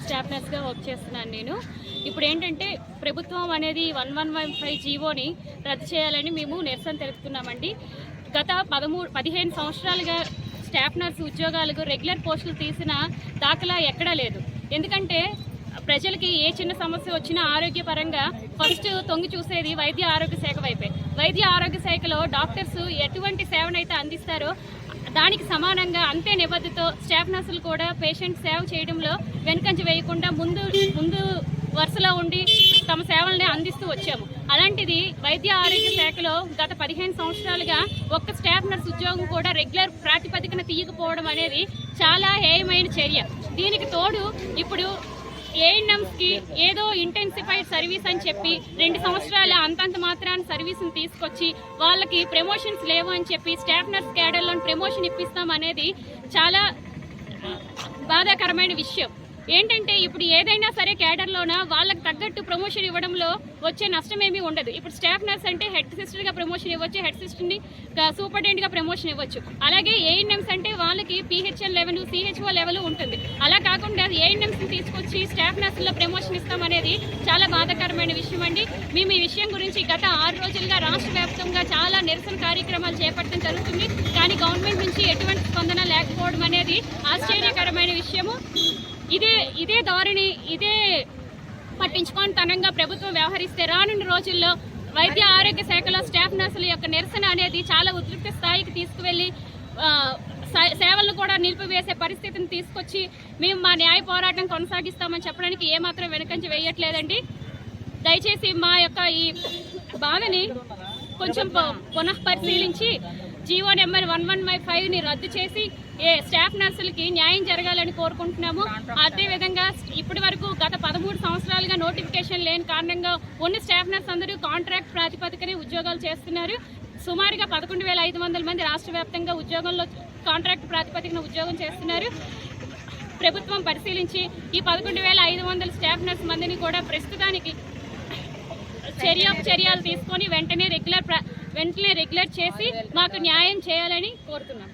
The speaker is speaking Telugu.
స్టాఫ్ నర్స్గా వర్క్ చేస్తున్నాను నేను. ఇప్పుడు ఏంటంటే ప్రభుత్వం అనేది 1115 జీవోని రద్దు చేయాలని మేము నిరసన తెలుపుతున్నామండి. గత 15 సంవత్సరాలుగా స్టాఫ్ నర్స్ ఉద్యోగాలకు రెగ్యులర్ పోస్టులు తీసిన దాఖలా ఎక్కడా లేదు. ఎందుకంటే ప్రజలకి ఏ చిన్న సమస్య వచ్చినా ఆరోగ్యపరంగా ఫస్ట్ తొంగి చూసేది వైద్య ఆరోగ్య శాఖ వైపే. వైద్య ఆరోగ్య శాఖలో డాక్టర్స్ ఎటువంటి సేవనైతే అందిస్తారో దానికి సమానంగా అంతే నిబద్ధతో స్టాఫ్ నర్సులు కూడా పేషెంట్ సేవ చేయడంలో వెనుకంజ వేయకుండా ముందు వరుసలో ఉండి తమ సేవల్ని అందిస్తూ వచ్చాము. అలాంటిది వైద్య ఆరోగ్య శాఖలో గత 15 సంవత్సరాలుగా ఒక్క స్టాఫ్ నర్స్ ఉద్యోగం కూడా రెగ్యులర్ ప్రాతిపదికన తీయకపోవడం అనేది చాలా హేయమైన చర్య. దీనికి తోడు ఇప్పుడు ఏఎన్ఎంస్కి ఏదో ఇంటెన్సిఫైడ్ సర్వీస్ అని చెప్పి 2 సంవత్సరాల అంతంత మాత్రాన్ని సర్వీస్ని తీసుకొచ్చి వాళ్ళకి ప్రమోషన్స్ లేవు అని చెప్పి స్టాఫ్ నర్స్ క్యాడర్లోని ప్రమోషన్ ఇప్పిస్తాం అనేది చాలా బాధాకరమైన విషయం. ఏంటంటే ఇప్పుడు ఏదైనా సరే క్యాడర్లోన వాళ్ళకి తగ్గట్టు ప్రమోషన్ ఇవ్వడంలో వచ్చే నష్టమేమీ ఉండదు. ఇప్పుడు స్టాఫ్ నర్స్ అంటే హెడ్ సిస్టర్గా ప్రమోషన్ ఇవ్వచ్చు, హెడ్ సిస్టర్ని సూపరింటెండెంట్గా ప్రమోషన్ ఇవ్వచ్చు. అలాగే ఏఎన్ఎంస్ అంటే వాళ్ళకి పిహెచ్ఎల్ లెవెల్, సిహెచ్ఓ లెవెల్ ఉంటుంది. అలా కాకుండా ఏఎన్ఎంస్ని తీసుకొచ్చి స్టాఫ్ నర్సుల్లో ప్రమోషన్ ఇస్తామనేది చాలా బాధాకరమైన విషయం అండి. మేము ఈ విషయం గురించి గత 6 రోజులుగా రాష్ట్ర వ్యాప్తంగా చాలా నిరసన కార్యక్రమాలు చేపట్టడం జరుగుతుంది. కానీ గవర్నమెంట్ నుంచి ఎటువంటి స్పందన లేకపోవడం అనేది ఆశ్చర్యకరమైన విషయము. ఇదే ధోరణి, ఇదే పట్టించుకోని తనంగా ప్రభుత్వం వ్యవహరిస్తే రానున్న రోజుల్లో వైద్య ఆరోగ్య శాఖలో స్టాఫ్ నర్సుల యొక్క నిరసన అనేది చాలా ఉద్రిక్త స్థాయికి తీసుకువెళ్ళి సేవలను కూడా నిలిపివేసే పరిస్థితిని తీసుకొచ్చి మేము మా న్యాయ పోరాటం కొనసాగిస్తామని చెప్పడానికి ఏమాత్రం వెనకంజ వేయట్లేదండి. దయచేసి మా యొక్క ఈ బాధని కొంచెం పునఃపరిశీలించి జీవో నెంబర్ 1115ని రద్దు చేసి స్టాఫ్ నర్సులకి న్యాయం జరగాలని కోరుకుంటున్నాము. అదేవిధంగా ఇప్పటి వరకు గత 13 సంవత్సరాలుగా నోటిఫికేషన్ లేని కారణంగా ఉన్న స్టాఫ్ నర్స్ అందరూ కాంట్రాక్ట్ ప్రాతిపదికనే ఉద్యోగాలు చేస్తున్నారు. సుమారుగా 11,500 మంది రాష్ట్ర వ్యాప్తంగా ఉద్యోగంలో కాంట్రాక్ట్ ప్రాతిపదికన ఉద్యోగం చేస్తున్నారు. ప్రభుత్వం పరిశీలించి ఈ 11,500 స్టాఫ్ నర్స్ మందిని కూడా ప్రస్తుతానికి చర్యలు తీసుకొని వెంటనే రెగ్యులర్ చేసి మాకు న్యాయం చేయాలని కోరుతున్నాం.